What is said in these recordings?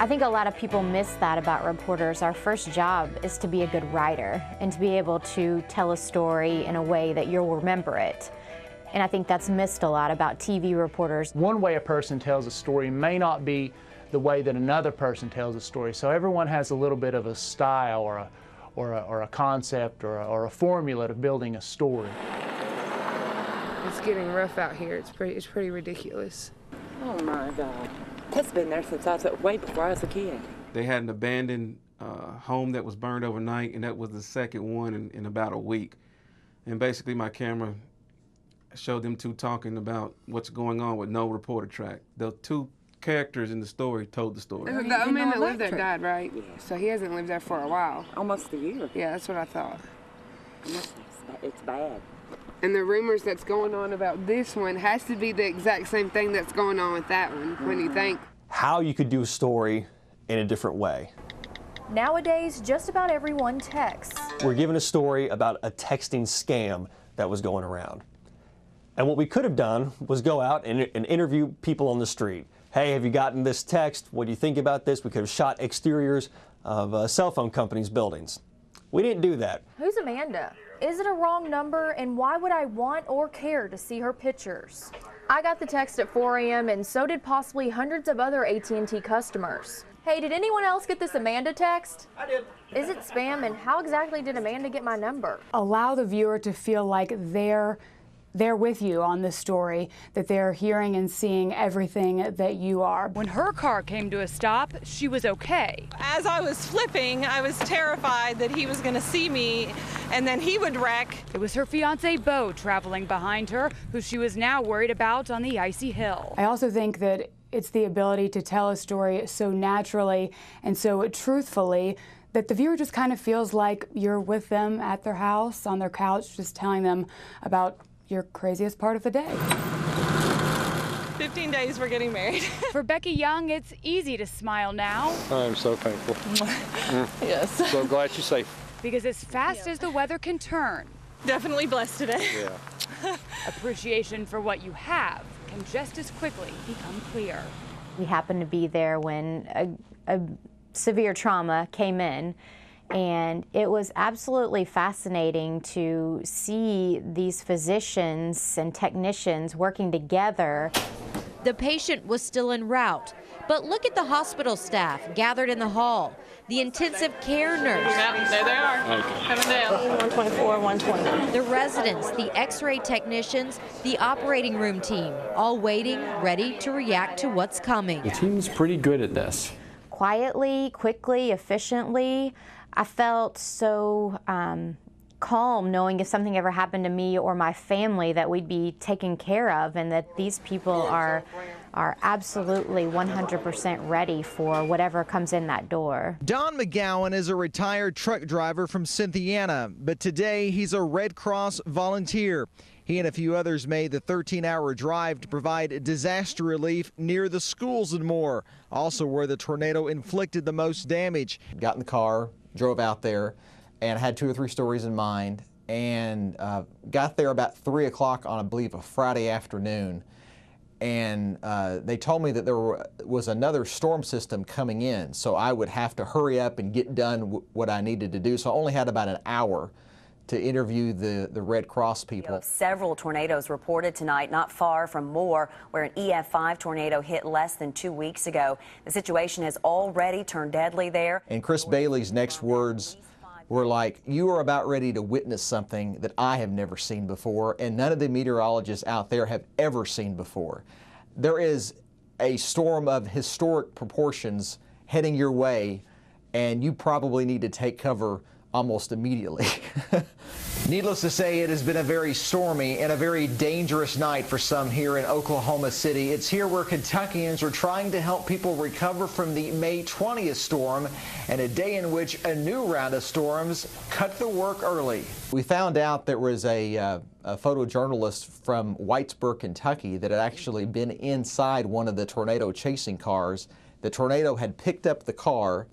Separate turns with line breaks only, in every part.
I think a lot of people miss that about reporters. Our first job is to be a good writer and to be able to tell a story in a way that you'll remember it. And I think that's missed a lot about TV reporters.
One way a person tells a story may not be the way that another person tells a story. So everyone has a little bit of a style or a concept or a formula to building a story.
It's getting rough out here. It's pretty ridiculous.
Oh my God. That's been there since way before I was a kid.
They had an abandoned home that was burned overnight, and that was the second one in about a week. And basically my camera showed them two talking about what's going on with no reporter track. The two characters in the story told the story.
The man that lived there died, right? Yeah. So he hasn't lived there for a while.
Almost a year.
Yeah, that's what I thought.
It's bad.
And the rumors that's going on about this one has to be the exact same thing that's going on with that one, when you think.
How you could do a story in a different way.
Nowadays, just about everyone texts.
We're given a story about a texting scam that was going around. And what we could have done was go out and interview people on the street. Hey, have you gotten this text? What do you think about this? We could have shot exteriors of cell phone companies' buildings. We didn't do that.
Who's Amanda? Is it a wrong number, and why would I want or care to see her pictures? I got the text at 4 a.m. and so did possibly hundreds of other AT&T customers. Hey, did anyone else get this Amanda text?
I did.
Is it spam, and how exactly did Amanda get my number?
Allow the viewer to feel like they're with you on this story, that they're hearing and seeing everything that you are.
When her car came to a stop, she was okay.
As I was flipping, I was terrified that he was going to see me and then he would wreck.
It was her fiance, Beau, traveling behind her, who she was now worried about on the icy hill.
I also think that it's the ability to tell a story so naturally and so truthfully that the viewer just kind of feels like you're with them at their house, on their couch, just telling them about your craziest part of the day.
15 days we're getting married.
For Becky Young, it's easy to smile now.
I'm so thankful.
Yes.
So glad you're safe.
Because as fast as the weather can turn.
Definitely blessed today.
Yeah.
Appreciation for what you have can just as quickly become clear.
We happened to be there when a severe trauma came in. And it was absolutely fascinating to see these physicians and technicians working together.
The patient was still en route, but look at the hospital staff gathered in the hall. The intensive care nurse.
Yep, there they are.
Okay.
Coming down.
124, 120.
The residents, the x-ray technicians, the operating room team, all waiting, ready to react to what's coming.
The team's pretty good at this.
Quietly, quickly, efficiently. I felt so calm knowing if something ever happened to me or my family that we'd be taken care of, and that these people are absolutely 100% ready for whatever comes in that door.
Don McGowan is a retired truck driver from Cynthiana, but today he's a Red Cross volunteer. He and a few others made the 13-hour drive to provide disaster relief near the schools and more, also where the tornado inflicted the most damage.
Got in the car, drove out there, and had 2 or 3 stories in mind, and got there about 3 o'clock on, I believe, a Friday afternoon. And they told me that there was another storm system coming in, so I would have to hurry up and get done what I needed to do. So I only had about an hour to interview the Red Cross people.
Several tornadoes reported tonight, not far from Moore, where an EF5 tornado hit less than 2 weeks ago. The situation has already turned deadly there.
And Chris Bailey's next words were like, "You are about ready to witness something that I have never seen before, and none of the meteorologists out there have ever seen before. There is a storm of historic proportions heading your way, and you probably need to take cover almost immediately." Needless to say, it has been a very stormy and a very dangerous night for some here in Oklahoma City. It's here where Kentuckians are trying to help people recover from the May 20th storm, and a day in which a new round of storms cut the work early. We found out there was a photojournalist from Whitesburg, Kentucky, that had actually been inside one of the tornado chasing cars. The tornado had picked up the car,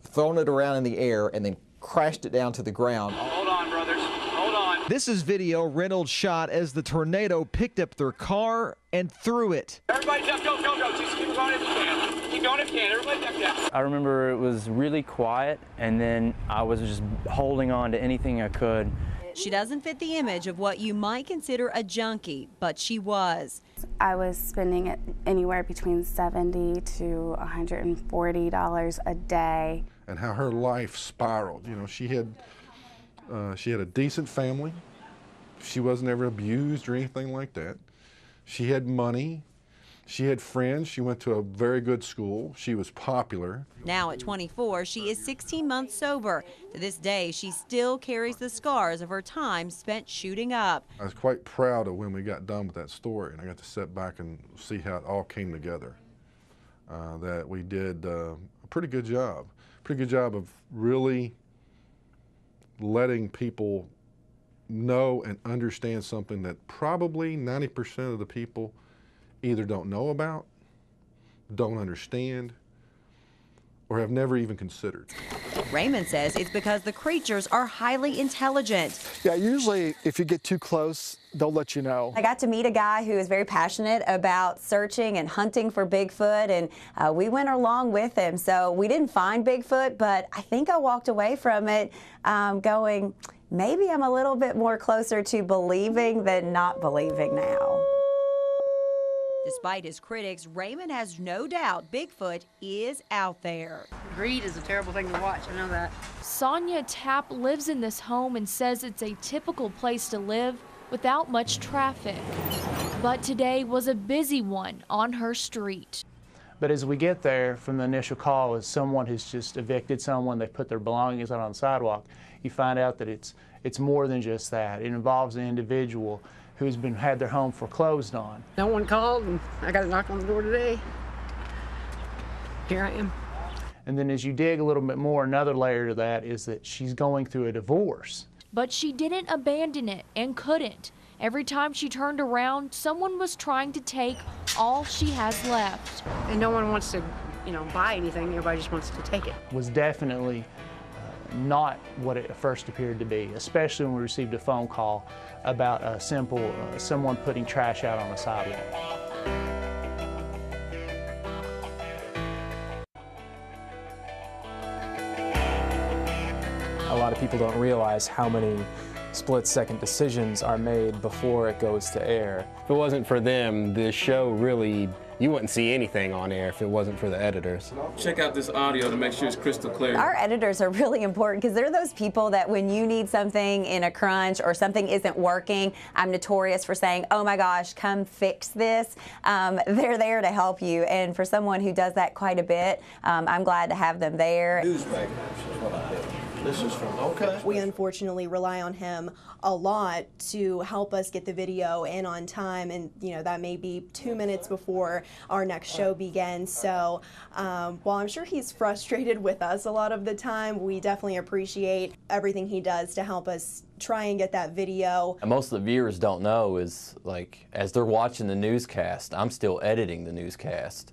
thrown it around in the air, and then crashed it down to the ground.
Hold on, brothers. Hold on.
This is video Reynolds shot as the tornado picked up their car and threw it.
Everybody jump, go, go, go. Just keep going if you can. Keep going if you can. Everybody jump down.
I remember it was really quiet, and then I was just holding on to anything I could.
She doesn't fit the image of what you might consider a junkie, but she was.
I was spending anywhere between $70 to $140 a day.
And how her life spiraled. You know, she had a decent family. She wasn't ever abused or anything like that. She had money. She had friends. She went to a very good school. She was popular.
Now at 24, she is 16 months sober. To this day, she still carries the scars of her time spent shooting up.
I was quite proud of when we got done with that story, and I got to sit back and see how it all came together. That we did a pretty good job. Pretty good job of really letting people know and understand something that probably 90% of the people either don't know about, don't understand, or have never even considered.
Raymond says it's because the creatures are highly intelligent.
Yeah, usually if you get too close, they'll let you know.
I got to meet a guy who is very passionate about searching and hunting for Bigfoot, and we went along with him. So we didn't find Bigfoot, but I think I walked away from it going, maybe I'm a little bit more closer to believing than not believing now.
Despite his critics, Raymond has no doubt Bigfoot is out there.
Greed is a terrible thing to watch, I know that.
Sonia Tapp lives in this home and says it's a typical place to live without much traffic. But today was a busy one on her street.
But as we get there, from the initial call, as someone who's just evicted someone, they put their belongings out on the sidewalk, you find out that it's more than just that. It involves an individual who's had their home foreclosed on.
No one called, and I got a knock on the door today. Here I am.
And then as you dig a little bit more, another layer to that is that she's going through a divorce.
But she didn't abandon it and couldn't. Every time she turned around, someone was trying to take all she has left.
And no one wants to, buy anything. Everybody just wants to take it.
Was definitely not what it first appeared to be, especially when we received a phone call about a simple someone putting trash out on the sidewalk.
A lot of people don't realize how many split-second decisions are made before it goes to air.
If it wasn't for them, the show really, you wouldn't see anything on air if it wasn't for the editors.
Check out this audio to make sure it's crystal clear.
Our editors are really important because they're those people that when you need something in a crunch or something isn't working, I'm notorious for saying, oh my gosh, come fix this. They're there to help you. And for someone who does that quite a bit, I'm glad to have them there.
Newsmakers is what I do. This is from, okay.
We unfortunately rely on him a lot to help us get the video in on time, and that may be 2 minutes before our next show begins. So while I'm sure he's frustrated with us a lot of the time, we definitely appreciate everything he does to help us try and get that video.
And most of the viewers don't know is, like, as they're watching the newscast, I'm still editing the newscast.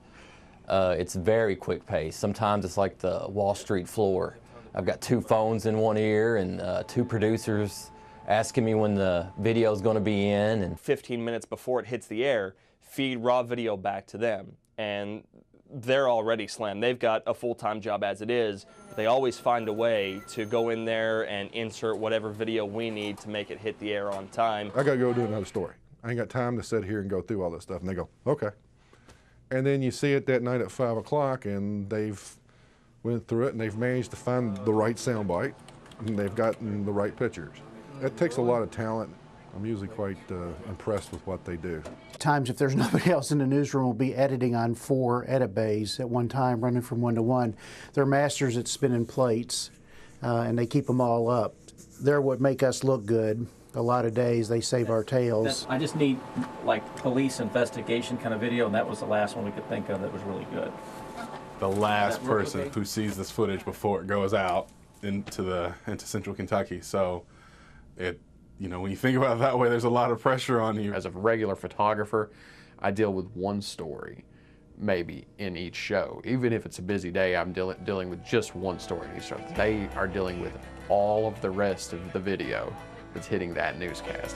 It's very quick pace. Sometimes it's like the Wall Street floor. I've got 2 phones in one ear and 2 producers asking me when the video is going to be in. And
15 minutes before it hits the air, feed raw video back to them. And they're already slammed. They've got a full-time job as it is. They always find a way to go in there and insert whatever video we need to make it hit the air on time.
I got to go do another story. I ain't got time to sit here and go through all this stuff. And they go, okay. And then you see it that night at 5 o'clock, and they've went through it and they've managed to find the right soundbite and they've gotten the right pictures. It takes a lot of talent. I'm usually quite impressed with what they do.
Times if there's nobody else in the newsroom, we'll be editing on 4 edit bays at one time, running from one to one. They're masters at spinning plates and they keep them all up. They're what make us look good. A lot of days they save our tails.
I just need like police investigation kind of video, and that was the last one we could think of that was really good.
The last person who sees this footage before it goes out into Central Kentucky. So when you think about it that way, there's a lot of pressure on you.
As a regular photographer, I deal with one story, maybe, in each show. Even if it's a busy day, I'm dealing with just one story in each show. They are dealing with all of the rest of the video that's hitting that newscast.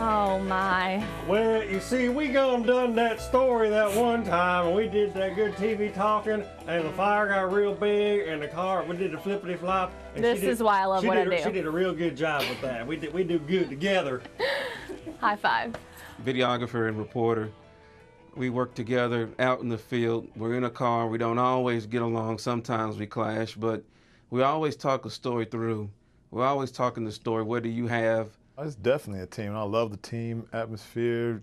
Oh my.
Well, you see, we done that story that one time, and we did that good TV talking, and the fire got real big, and the car, we did the flippity flop.
This is why I love what I do.
She did a real good job with that. We do good together.
High five.
Videographer and reporter. We work together out in the field. We're in a car. We don't always get along. Sometimes we clash, but we always talk a story through. We're always talking the story. What do you have?
It's definitely a team. I love the team atmosphere.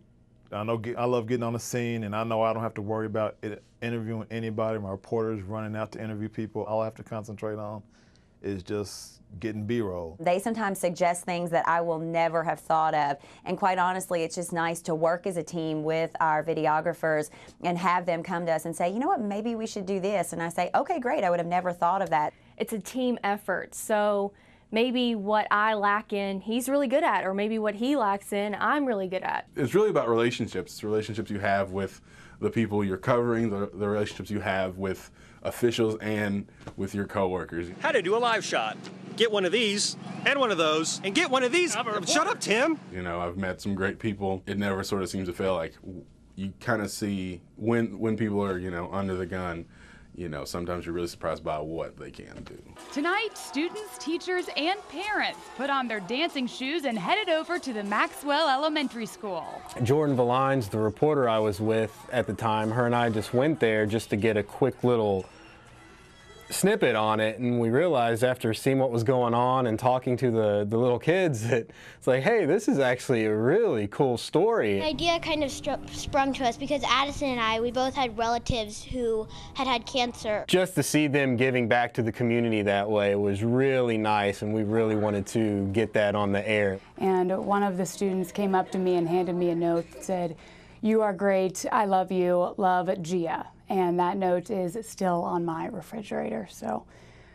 I love getting on the scene, and I know I don't have to worry about interviewing anybody. My reporters running out to interview people. All I have to concentrate on is just getting B-roll.
They sometimes suggest things that I will never have thought of. And quite honestly, it's just nice to work as a team with our videographers and have them come to us and say, you know what, maybe we should do this. And I say, okay, great, I would have never thought of that.
It's a team effort. So maybe what I lack in, he's really good at, or maybe what he lacks in, I'm really good at.
It's really about relationships. It's relationships you have with the people you're covering, the relationships you have with officials and with your coworkers.
How to do a live shot. Get one of these, and one of those, and get one of these. Shut up, Tim.
You know, I've met some great people. It never sort of seems to feel like you kind of see when people are, you know, under the gun. You know, sometimes you're really surprised by what they can do.
Tonight, students, teachers, and parents put on their dancing shoes and headed over to the Maxwell Elementary School.
Jordan Valines, the reporter I was with at the time, her and I just went there just to get a quick little snippet on it, and we realized after seeing what was going on and talking to the little kids that it's like, hey, this is actually a really cool story.
The idea kind of sprung to us because Addison and I, we both had relatives who had cancer.
Just to see them giving back to the community that way was really nice, and we really wanted to get that on the air.
And one of the students came up to me and handed me a note that said, "You are great, I love you, love, Gia." And that note is still on my refrigerator, so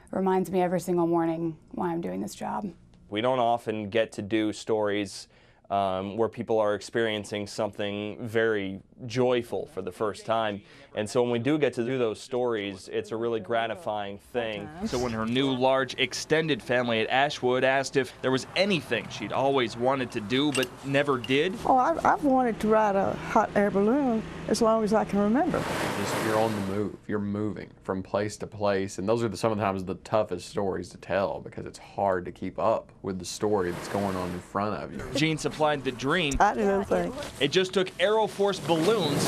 it reminds me every single morning why I'm doing this job.
We don't often get to do stories where people are experiencing something very joyful for the first time. And so when we do get to do those stories, it's a really gratifying thing.
So when her new large extended family at Ashwood asked if there was anything she'd always wanted to do but never did.
Oh, I've wanted to ride a hot air balloon as long as I can remember.
You're on the move. You're moving from place to place, and those are some of the times the toughest stories to tell because it's hard to keep up with the story that's going on in front of you.
Jean supplied the dream.
I didn't think.
It just took Aero Force balloons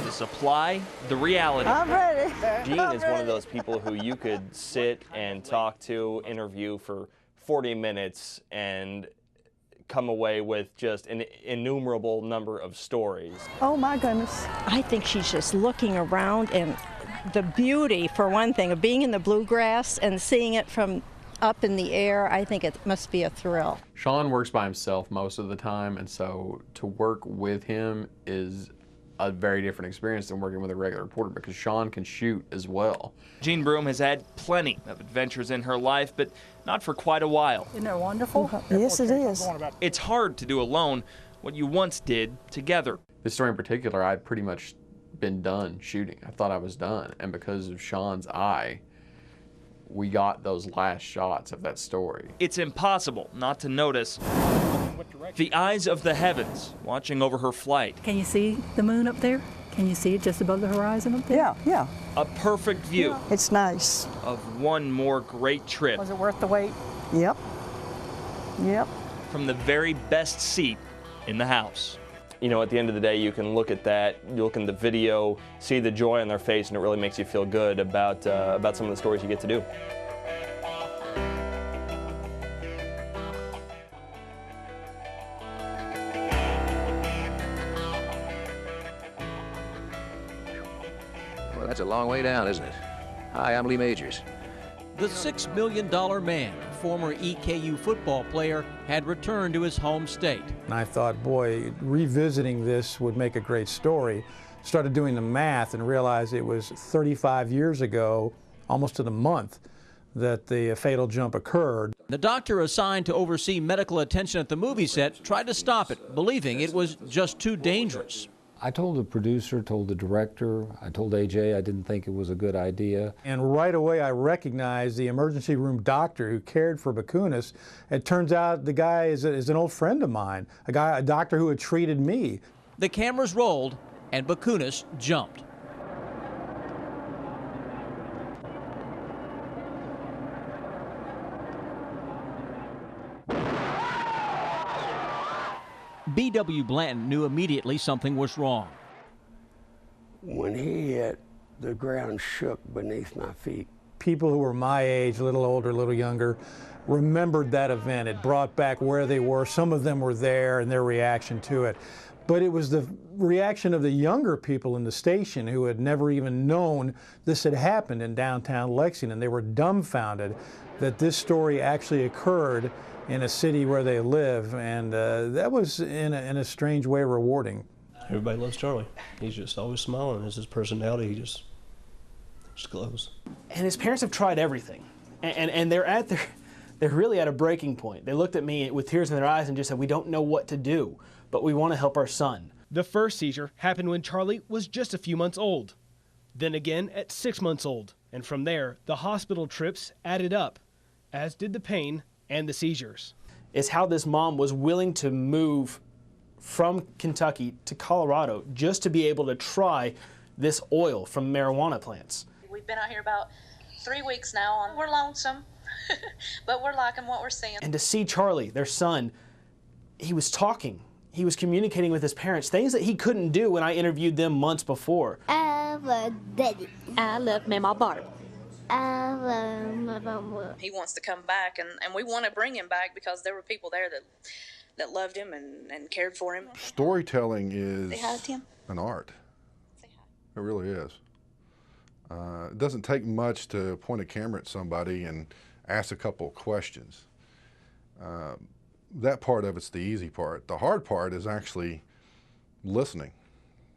to supply the reality.
I'm ready.
Jean is one of those people who you could sit and talk to, interview for 40 minutes and come away with just an innumerable number of stories.
Oh my goodness.
I think she's just looking around, and the beauty, for one thing, of being in the bluegrass and seeing it from up in the air, I think it must be a thrill.
Sean works by himself most of the time, and so to work with him is a very different experience than working with a regular reporter because Sean can shoot as well.
Jean Broom has had plenty of adventures in her life, but not for quite a while.
Isn't that wonderful? Yes, it is.
It's hard to do alone what you once did together.
This story in particular, I'd pretty much been done shooting. I thought I was done, and because of Sean's eye, we got those last shots of that story.
It's impossible not to notice the eyes of the heavens watching over her flight.
Can you see the moon up there? Can you see it just above the horizon up there?
Yeah, yeah.
A perfect view.
Yeah. It's nice.
Of one more great trip.
Was it worth the wait? Yep. Yep.
From the very best seat in the house.
You know, at the end of the day, you can look at that, you look in the video, see the joy on their face, and it really makes you feel good about some of the stories you get to do.
Well, that's a long way down, isn't it? Hi, I'm Lee Majors.
The $6 million man, former EKU football player, had returned to his home state.
And I thought, boy, revisiting this would make a great story. Started doing the math and realized it was 35 years ago, almost to the month, that the fatal jump occurred.
The doctor assigned to oversee medical attention at the movie set tried to stop it, believing it was just too dangerous.
I told the producer, told the director, I told AJ I didn't think it was a good idea.
And right away I recognized the emergency room doctor who cared for Bakunis. It turns out the guy is an old friend of mine, a doctor who had treated me.
The cameras rolled and Bakunis jumped. B.W. Blanton knew immediately something was wrong.
When he hit, the ground shook beneath my feet.
People who were my age, a little older, a little younger, remembered that event. It brought back where they were. Some of them were there and their reaction to it. But it was the reaction of the younger people in the station who had never even known this had happened in downtown Lexington. They were dumbfounded that this story actually occurred in a city where they live, and that was in a strange way rewarding.
Everybody loves Charlie. He's just always smiling. It's his personality. He just glows.
And his parents have tried everything, and they're really at a breaking point. They looked at me with tears in their eyes and just said, "We don't know what to do, but we want to help our son."
The first seizure happened when Charlie was just a few months old, then again at 6 months old, and from there the hospital trips added up, as did the pain and the seizures.
Is how this mom was willing to move from Kentucky to Colorado just to be able to try this oil from marijuana plants.
We've been out here about 3 weeks now, and we're lonesome, but we're liking what we're seeing.
And to see Charlie, their son, he was talking. He was communicating with his parents, things that he couldn't do when I interviewed them months before.
I love Daddy.
I love Mama Barb.
I love my mama.
He wants to come back, and we want to bring him back because there were people there that loved him and cared for him.
Storytelling is
Say hi, Tim.
an art. It really is. It doesn't take much to point a camera at somebody and ask a couple of questions. That part of it's the easy part. The hard part is actually listening.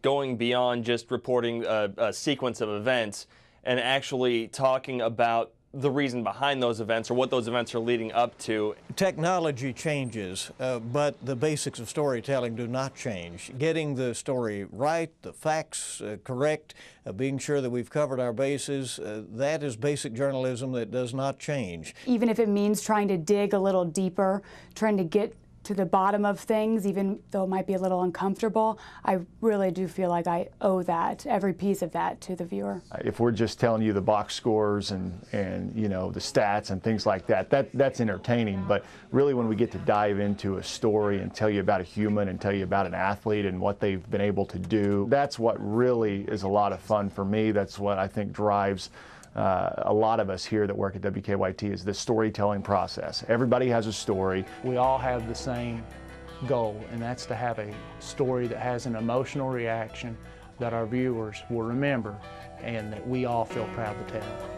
Going beyond just reporting a sequence of events and actually talking about the reason behind those events or what those events are leading up to.
Technology changes, but the basics of storytelling do not change. Getting the story right, the facts correct, being sure that we've covered our bases, that is basic journalism that does not change.
Even if it means trying to dig a little deeper, trying to get to the bottom of things, even though it might be a little uncomfortable, I really do feel like I owe that, every piece of that, to the viewer.
If we're just telling you the box scores and you know, the stats and things like that, that's entertaining. But really when we get to dive into a story and tell you about a human and tell you about an athlete and what they've been able to do, that's what really is a lot of fun for me. That's what I think drives a lot of us here that work at WKYT, is the storytelling process. Everybody has a story.
We all have the same goal, and that's to have a story that has an emotional reaction that our viewers will remember and that we all feel proud to tell.